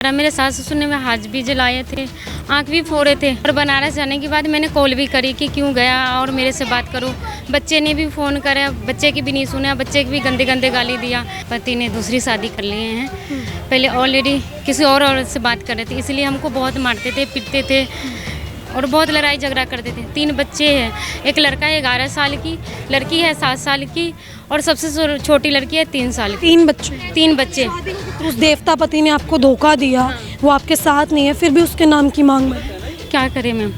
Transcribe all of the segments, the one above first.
मेरे सास ससुर ने हाथ भी जलाए थे, आंख भी फोड़े थे। और बनारस जाने के बाद मैंने कॉल भी करी कि क्यों गया और मेरे से बात करो। बच्चे ने भी फ़ोन करा, बच्चे की भी नहीं सुना, बच्चे की भी गंदे गंदे गाली दिया। पति ने दूसरी शादी कर लिए हैं, पहले ऑलरेडी किसी और औरत से बात कर रहे थे, इसलिए हमको बहुत मारते थे, पीटते थे और बहुत लड़ाई झगड़ा करते थे। 3 बच्चे हैं, एक लड़का है 11 साल की, लड़की है 7 साल की और सबसे छोटी लड़की है 3 साल की। 3 बच्चे। उस देवता पति ने आपको धोखा दिया, वो आपके साथ नहीं है, फिर भी उसके नाम की मांग में क्या करें मैम,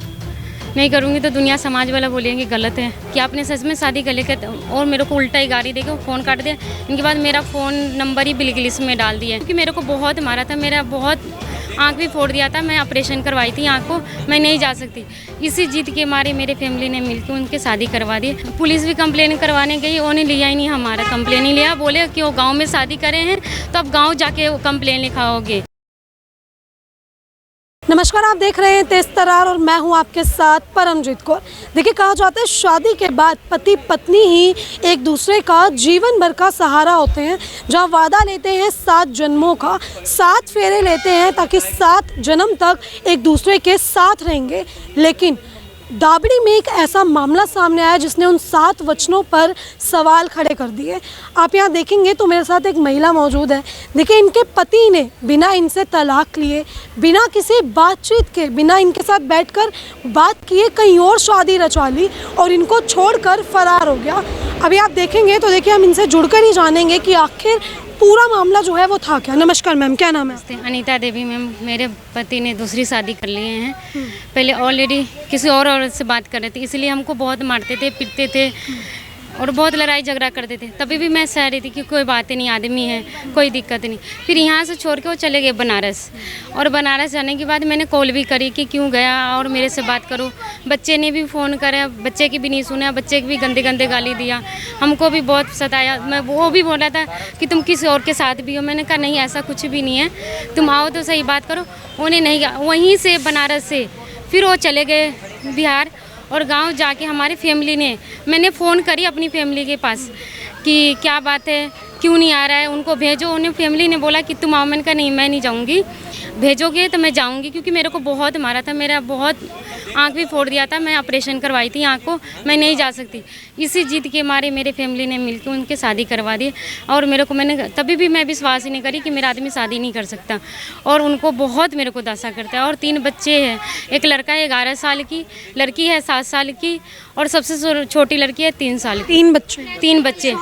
नहीं करूँगी तो दुनिया समाज वाला बोलेंगे गलत है कि आपने सच में शादी कर लेकर, और मेरे को उल्टा ही गाड़ी देके फ़ोन काट दिया। इनके बाद मेरा फ़ोन नंबर ही ब्लैकलिस्ट में डाल दिया, क्योंकि मेरे को बहुत मारा था, मेरा बहुत आंख भी फोड़ दिया था। मैं ऑपरेशन करवाई थी आंख को, मैं नहीं जा सकती। इसी जीत के मारे मेरे फैमिली ने मिलकर उनके शादी करवा दी। पुलिस भी कंप्लेन करवाने गई, उन्होंने लिया ही नहीं, हमारा कंप्लेन ही लिया। बोले कि वो गांव में शादी करे हैं तो अब गांव जाके वो कंप्लेन लिखाओगे। नमस्कार, आप देख रहे हैं तेज तरार और मैं हूं आपके साथ परमजीत कौर। देखिए, कहा जाता है शादी के बाद पति पत्नी ही एक दूसरे का जीवन भर का सहारा होते हैं। जहां वादा लेते हैं 7 जन्मों का, 7 फेरे लेते हैं ताकि 7 जन्म तक एक दूसरे के साथ रहेंगे। लेकिन दाबड़ी में एक ऐसा मामला सामने आया जिसने उन 7 वचनों पर सवाल खड़े कर दिए। आप यहाँ देखेंगे तो मेरे साथ एक महिला मौजूद है। देखिए, इनके पति ने बिना इनसे तलाक लिए, बिना किसी बातचीत के, बिना इनके साथ बैठकर बात किए कहीं और शादी रचा ली और इनको छोड़कर फरार हो गया। अभी आप देखेंगे तो देखिए, हम इनसे जुड़कर ही जानेंगे कि आखिर पूरा मामला जो है वो था क्या। नमस्कार मैम, क्या नाम है? अनीता देवी मैम। मेरे पति ने दूसरी शादी कर लिए हैं, पहले ऑलरेडी किसी और औरत से बात कर रहे थे, इसलिए हमको बहुत मारते थे, पीटते थे और बहुत लड़ाई झगड़ा करते थे। तभी भी मैं सह रही थी कि कोई बात नहीं, आदमी है, कोई दिक्कत नहीं। फिर यहाँ से छोड़ के वो चले गए बनारस, और बनारस जाने के बाद मैंने कॉल भी करी कि क्यों गया और मेरे से बात करो। बच्चे ने भी फ़ोन करा, बच्चे की भी नहीं सुना, बच्चे की भी गंदे गंदे गाली दिया। हमको भी बहुत सताया। मैं वो भी बोला था कि तुम किसी और के साथ भी हो। मैंने कहा नहीं, ऐसा कुछ भी नहीं है, तुम आओ तो सही बात करो। उन्हें नहीं, वहीं से बनारस से फिर वो चले गए बिहार, और गांव जाके हमारी फैमिली ने, मैंने फ़ोन करी अपनी फैमिली के पास कि क्या बात है, क्यों नहीं आ रहा है, उनको भेजो। उन्हें फैमिली ने बोला कि तुम आओ। मैंने कहा नहीं, मैं नहीं जाऊंगी, भेजोगे तो मैं जाऊंगी, क्योंकि मेरे को बहुत मारा था, मेरा बहुत आंख भी फोड़ दिया था। मैं ऑपरेशन करवाई थी आंख को, मैं नहीं जा सकती। इसी जीत के मारे मेरे फैमिली ने मिलकर उनके शादी करवा दी। और मैंने तभी भी मैं विश्वास ही नहीं करी कि मेरा आदमी शादी नहीं कर सकता, और उनको बहुत मेरे को दशा करता है। और 3 बच्चे हैं, एक लड़का है 11 साल की, लड़की है 7 साल की और सबसे छोटी लड़की है 3 साल की। 3 बच्चे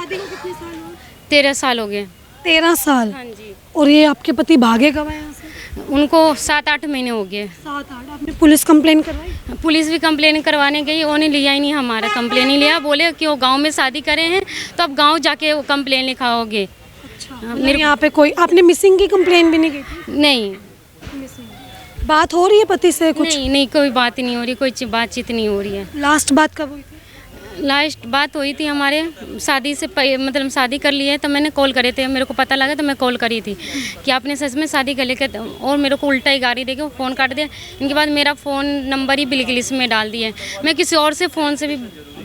13 साल हो गए। 13 साल? हाँ जी। और ये आपके पति भागे कब यहाँ से? उनको 7-8 महीने हो गए। 7-8? आपने पुलिस कंप्लेन करवाई? पुलिस भी कंप्लेन करवाने गई, उन्होंने लिया ही नहीं, हमारा कंप्लेन ही लिया। बोले कि वो गांव में शादी करे हैं तो अब गांव जाके वो कंप्लेन लिखाओगे। अच्छा, मेरे यहाँ पे कोई आपने मिसिंग की कंप्लेन भी नहीं की थी? नहीं। बात हो रही है पति से कुछ? नहीं, कोई बात नहीं हो रही, कोई बातचीत नहीं हो रही है। लास्ट बात कब हुई थी? लास्ट बात हुई थी हमारे शादी से मतलब शादी कर लिए तो मैंने कॉल करे थे, मेरे को पता लगा तो मैं कॉल करी थी कि आपने सच में शादी कर लेकर, और मेरे को उल्टा ही गाड़ी देके फ़ोन काट दिया। इनके बाद मेरा फ़ोन नंबर ही ब्लैकलिस्ट में डाल दिया। मैं किसी और से फ़ोन से भी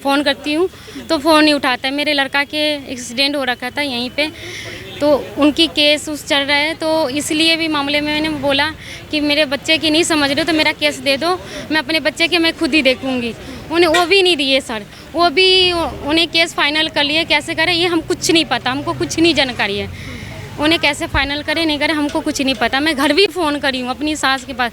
फ़ोन करती हूँ तो फ़ोन नहीं उठाता है। मेरे लड़का के एक्सीडेंट हो रखा था यहीं पे, तो उनकी केस उस चल रहा है, तो इसलिए भी मामले में मैंने बोला कि मेरे बच्चे की नहीं समझ रहे हो तो मेरा केस दे दो, मैं अपने बच्चे के मैं खुद ही देखूँगी। उन्हें वो भी नहीं दिए सर, वो भी उन्हें केस फाइनल कर लिए। कैसे करें ये हम कुछ नहीं पता, हमको कुछ नहीं जानकारी है। उन्हें कैसे फाइनल करें नहीं करें हमको कुछ नहीं पता। मैं घर भी फ़ोन करी हूँ अपनी सास के पास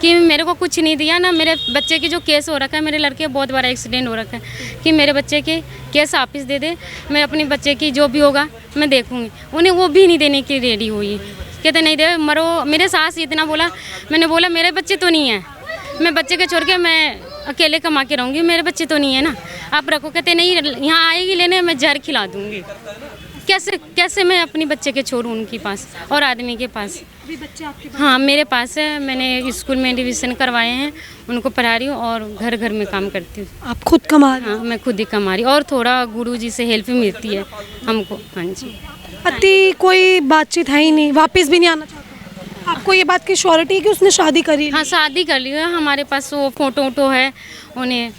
कि मेरे को कुछ नहीं दिया ना, मेरे बच्चे की जो केस हो रखा है, मेरे लड़के बहुत बड़ा एक्सीडेंट हो रखा है, कि मेरे बच्चे के केस वापस दे दे, मैं अपने बच्चे की जो भी होगा मैं देखूँगी। उन्हें वो भी नहीं देने की रेडी हुई, कहते नहीं दे मरो। मेरे सास इतना बोला, मैंने बोला मेरे बच्चे तो नहीं हैं, मैं बच्चे के छोड़ के मैं अकेले कमा के रहूँगी, मेरे बच्चे तो नहीं है ना, आप रखो। कहते नहीं, यहाँ आएगी लेने, मैं जहर खिला दूँगी। कैसे मैं अपनी बच्चे के छोड़ूँ उनके पास और आदमी के पास? भी बच्चे आपके पास? हाँ, मेरे पास है। मैंने स्कूल में एडमिशन करवाए हैं, उनको पढ़ा रही हूँ और घर घर में काम करती हूँ। आप खुद कमा रही? हाँ, मैं खुद ही कमा रही हूँ और थोड़ा गुरुजी से हेल्प मिलती है हमको। हाँ जी। पति कोई बातचीत है ही नहीं, वापस भी नहीं आना चाहता? आपको ये बात की श्योरिटी है कि उसने शादी करी? हाँ, शादी कर ली है, हमारे पास वो फ़ोटो है, उन्हें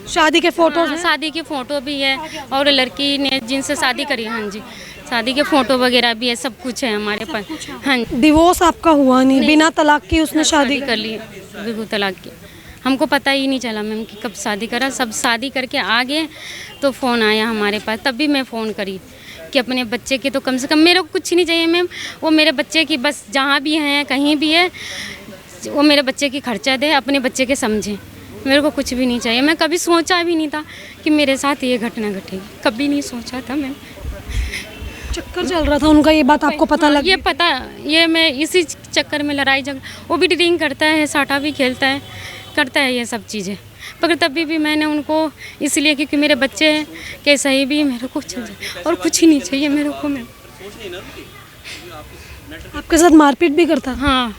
शादी के फोटो? शादी की फ़ोटो भी है, और लड़की ने जिनसे शादी करी, हाँ जी, शादी के फ़ोटो वगैरह भी है, सब कुछ है हमारे पास। हाँ जी, डिवोर्स आपका हुआ नहीं, बिना तलाक की उसने शादी कर ली बिल्कुल तलाक की। हमको पता ही नहीं चला मैम कि कब शादी करा, सब शादी करके आ गए तो फ़ोन आया हमारे पास, तब भी मैं फ़ोन करी कि अपने बच्चे के तो कम से कम, मेरे को कुछ नहीं चाहिए मैम, वो मेरे बच्चे की बस जहाँ भी हैं कहीं भी है वो मेरे बच्चे की खर्चा दे, अपने बच्चे के समझे, मेरे को कुछ भी नहीं चाहिए। मैं कभी सोचा भी नहीं था कि मेरे साथ ये घटना घटेगी, कभी नहीं सोचा था मैम। चक्कर चल रहा था उनका, ये बात आपको पता लग ये पता, ये मैं इसी चक्कर में लड़ाई झगड़ा, वो भी ड्रिंक करता है, साटा भी खेलता है, करता है ये सब चीज़ें, पर तभी भी मैंने उनको इसलिए क्योंकि मेरे बच्चे हैं कैसा ही भी मेरे को चल जाए और कुछ ही नहीं चाहिए मेरे को। मैं आपके साथ मारपीट भी करता था? हाँ,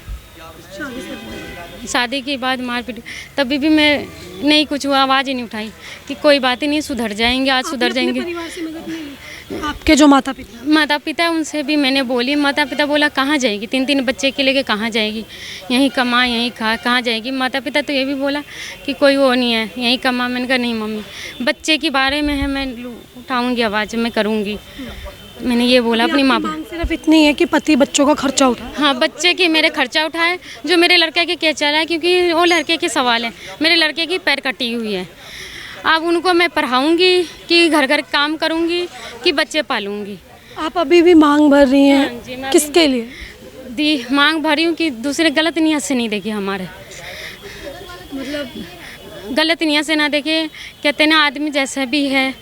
शादी के बाद मारपीट, तभी भी मैं नहीं कुछ हुआ, आवाज़ ही नहीं उठाई कि कोई बात ही नहीं, सुधर जाएंगे, आज सुधर जाएंगे। परिवार से मदद नहीं ली? आपके जो माता पिता उनसे भी मैंने बोली, माता पिता बोला कहाँ जाएगी, 3 बच्चे के लेके कहाँ जाएगी, यहीं कमा यहीं खा, कहाँ जाएगी। माता पिता तो ये भी बोला कि कोई वो नहीं है, यहीं कमा। मैंने कहा नहीं मम्मी, बच्चे के बारे में है, मैं उठाऊँगी आवाज़, मैं करूँगी, मैंने ये बोला अपनी माँ मांग सिर्फ इतनी है कि पति बच्चों का खर्चा उठाए। हाँ, बच्चे की मेरे खर्चा उठाए, जो मेरे लड़के के क्या चला है, क्योंकि वो लड़के के सवाल है, मेरे लड़के की पैर कटी हुई है। अब उनको मैं पढ़ाऊँगी कि घर घर काम करूँगी कि बच्चे पालूँगी। आप अभी भी मांग भर रही हैं? हाँ जी, मैं किसके लिए? दी मांग भरी हूँ कि दूसरे गलत नियत से नहीं देखे हमारे, मतलब गलत नियत से ना देखे। कहते हैं ना आदमी जैसा भी है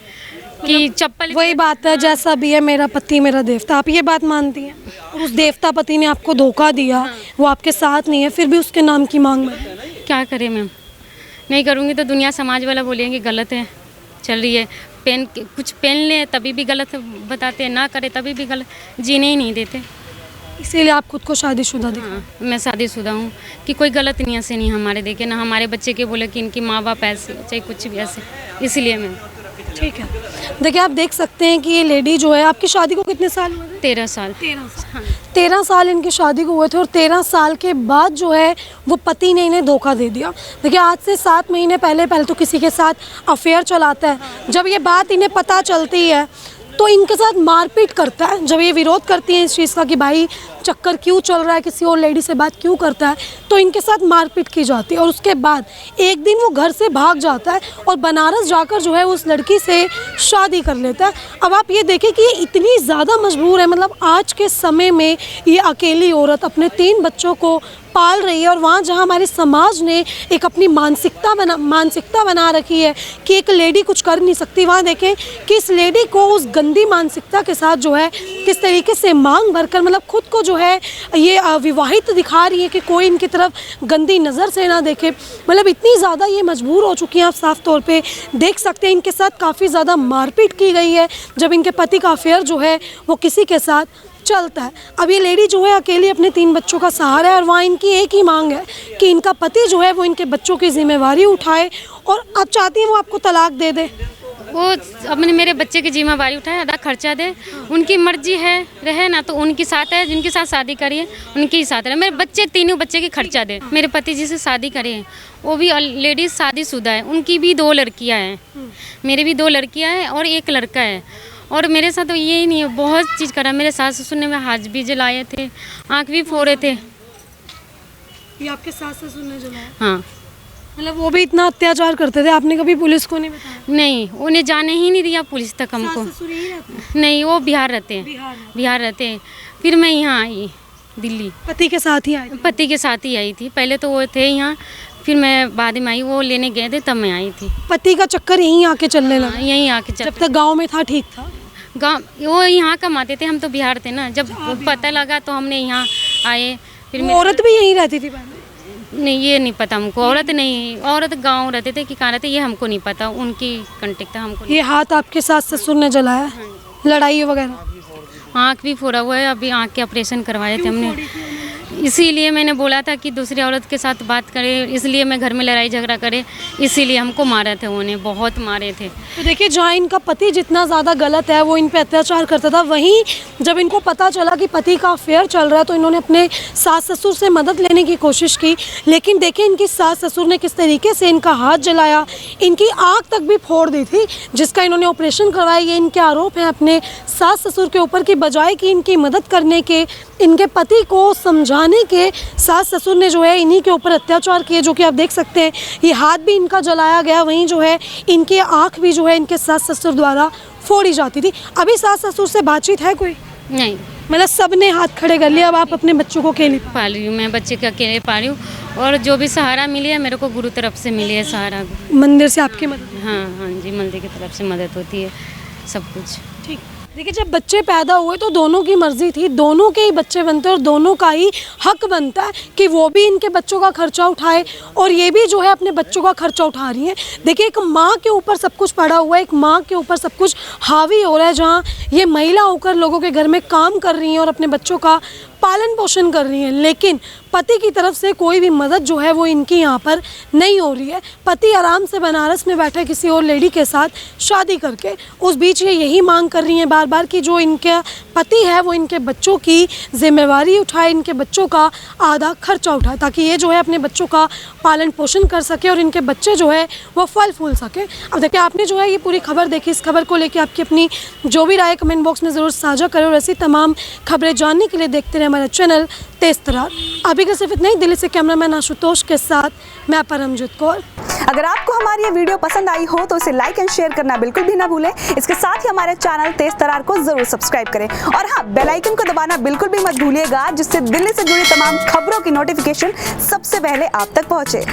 कि चप्पल, वही बात है, जैसा भी है मेरा पति मेरा देवता, आप ये बात मानती हैं? और उस देवता पति ने आपको धोखा दिया, वो आपके साथ नहीं है, फिर भी उसके नाम की मांग भर। क्या करें मैम, नहीं करूँगी तो दुनिया समाज वाला बोलेंगे गलत है, चल रही है, कुछ पहन ले तभी भी गलत बताते हैं, ना करे तभी भी गलत, जीने ही नहीं देते। इसीलिए आप खुद को शादीशुदा दिखा? हाँ, मैं शादीशुदा हूँ कि कोई गलत नियत से नहीं हमारे देखे, ना हमारे बच्चे के बोले कि इनकी माँ बाप ऐसे चाहे कुछ भी ऐसे, इसलिए मैं। ठीक है, देखिए आप देख सकते हैं कि ये लेडी जो है, आपकी शादी को कितने साल हुए थे? 13 साल। 13 साल। 13 साल इनकी शादी को हुए थे और 13 साल के बाद जो है वो पति ने इन्हें धोखा दे दिया। देखिए आज से 7 महीने पहले तो किसी के साथ अफेयर चलाता है, जब ये बात इन्हें पता चलती है तो इनके साथ मारपीट करता है। जब ये विरोध करती हैं इस चीज़ का कि भाई चक्कर क्यों चल रहा है, किसी और लेडी से बात क्यों करता है, तो इनके साथ मारपीट की जाती है। और उसके बाद एक दिन वो घर से भाग जाता है और बनारस जाकर जो है उस लड़की से शादी कर लेता है। अब आप ये देखें कि ये इतनी ज़्यादा मजबूर है, मतलब आज के समय में ये अकेली औरत अपने 3 बच्चों को पाल रही है। और वहाँ जहाँ हमारे समाज ने एक अपनी मानसिकता बना रखी है कि एक लेडी कुछ कर नहीं सकती, वहाँ देखें कि इस लेडी को उस गंदी मानसिकता के साथ जो है किस तरीके से मांग भरकर, मतलब खुद को जो है ये विवाहित दिखा रही है कि कोई इनकी तरफ गंदी नज़र से ना देखे। मतलब इतनी ज़्यादा ये मजबूर हो चुकी हैं, आप साफ तौर पे देख सकते हैं। इनके साथ काफ़ी ज़्यादा मारपीट की गई है जब इनके पति का अफेयर जो है वो किसी के साथ चलता है। अब ये लेडी जो है अकेली अपने 3 बच्चों का सहारा है और वहाँ इनकी एक ही मांग है कि इनका पति जो है वो इनके बच्चों की जिम्मेवारी उठाए, और अब चाहती हैं वो आपको तलाक दे दे। वो अपने मेरे बच्चे की जिम्मेवारी उठाए, आधा खर्चा दे, उनकी मर्जी है, रहे ना तो उनके साथ है, जिनके साथ शादी करिए उनके ही साथ रहे, मेरे बच्चे 3 बच्चे की खर्चा दे। मेरे पति जी से शादी करे हैं, वो भी लेडीज़ शादीशुदा है, उनकी भी 2 लड़कियाँ हैं, मेरी भी 2 लड़कियाँ हैं और 1 लड़का है। और मेरे साथ तो ये ही नहीं है, बहुत चीज़ करा। मेरे सास ससुर ने हाथ भी जलाए थे, आँख भी फोड़े थे। ये आपके सास ससुर ने जलाया? हाँ, मतलब वो भी इतना अत्याचार करते थे, आपने कभी पुलिस को नहीं बताया? नहीं, उन्हें जाने ही नहीं दिया पुलिस तक हमको। सास ससुर यहीं रहते हैं? नहीं, वो बिहार रहते हैं, बिहार रहते हैं। फिर मैं यहाँ आई दिल्ली, पति के साथ ही आई थी? पति के साथ ही आई थी, पहले तो वो थे यहाँ, फिर मैं बाद में आई, वो लेने गए थे तब मैं आई थी। पति का चक्कर यहीं आके चलने लगा? यहीं आके जब तक गाँव में था ठीक था? गाँव वो यहाँ कमाते थे, हम तो बिहार थे ना। जब पता लगा तो हमने यहाँ आए। फिर औरत भी यहीं रहती थी पहले? नहीं, ये नहीं पता हमको। औरत नहीं, औरत गांव रहते थे कि कहाँ रहते, ये हमको नहीं पता, उनकी कांटेक्ट था हमको। ये हाथ आपके सास ससुर ने जलाया? लड़ाई वगैरह? आँख भी फोड़ा हुआ है, अभी आँख के ऑपरेशन करवाए थे हमने। इसीलिए मैंने बोला था कि दूसरी औरत के साथ बात करे, इसलिए मैं घर में लड़ाई झगड़ा करे, इसीलिए हमको मारे थे, उन्हें बहुत मारे थे। तो देखिए, जहाँ इनका पति जितना ज़्यादा गलत है, वो इन पे अत्याचार करता था, वहीं जब इनको पता चला कि पति का अफेयर चल रहा है तो इन्होंने अपने सास ससुर से मदद लेने की कोशिश की। लेकिन देखिए, इनकी सास ससुर ने किस तरीके से इनका हाथ जलाया, इनकी आँख तक भी फोड़ दी थी, जिसका इन्होंने ऑपरेशन करवाया। ये इनके आरोप हैं अपने सास ससुर के ऊपर कि बजाय कि इनकी मदद करने के, इनके पति को समझाने के, सास ससुर ने जो है इन्हीं के ऊपर अत्याचार किए, जो कि आप देख सकते हैं ये हाथ भी इनका जलाया गया, वहीं जो है इनकी आँख भी जो है इनके सास ससुर द्वारा फोड़ी जाती थी। अभी सास ससुर से बातचीत है कोई? नहीं, मतलब सब ने हाथ खड़े कर लिया। अब आप अपने बच्चों को अकेले पाल रही हूँ, मैं बच्चे के अकेले पाल रही हूँ, और जो भी सहारा मिली है मेरे को गुरु तरफ से मिली है सहारा। मंदिर से आपकी मदद? हाँ हाँ जी, मंदिर की तरफ से मदद होती है सब कुछ। ठीक। देखिए, जब बच्चे पैदा हुए तो दोनों की मर्जी थी, दोनों के ही बच्चे बनते हैं और दोनों का ही हक बनता है कि वो भी इनके बच्चों का खर्चा उठाए और ये भी जो है अपने बच्चों का खर्चा उठा रही है। देखिए, एक माँ के ऊपर सब कुछ पड़ा हुआ है, एक माँ के ऊपर सब कुछ हावी हो रहा है, जहाँ ये महिला होकर लोगों के घर में काम कर रही हैं और अपने बच्चों का पालन पोषण कर रही हैं, लेकिन पति की तरफ से कोई भी मदद जो है वो इनकी यहाँ पर नहीं हो रही है। पति आराम से बनारस में बैठे किसी और लेडी के साथ शादी करके, उस बीच ये यही मांग कर रही हैं बार बार कि जो इनके पति है वो इनके बच्चों की जिम्मेवारी उठाए, इनके बच्चों का आधा खर्चा उठाए, ताकि ये जो है अपने बच्चों का पालन पोषण कर सके और इनके बच्चे जो है वो फल फूल सके। अब देखिए, आपने जो है ये पूरी खबर देखी, इस खबर को लेकर आपकी अपनी जो भी राय कमेंट बॉक्स में ज़रूर साझा करें और ऐसी तमाम खबरें जानने के लिए देखते रहे हमारा चैनल तेज तरार। अभी का सिर्फ इतना ही। दिल्ली से कैमरामैन आशुतोष के साथ मैं परमजीत कौर। अगर आपको हमारी ये वीडियो पसंद आई हो तो इसे लाइक एंड शेयर करना बिल्कुल भी ना भूलें। इसके साथ ही हमारे चैनल तेज तरार को जरूर सब्सक्राइब करें और हाँ, बेल आइकन को दबाना बिल्कुल भी मत भूलिएगा, जिससे दिल्ली से जुड़ी तमाम खबरों की नोटिफिकेशन सबसे पहले आप तक पहुंचे।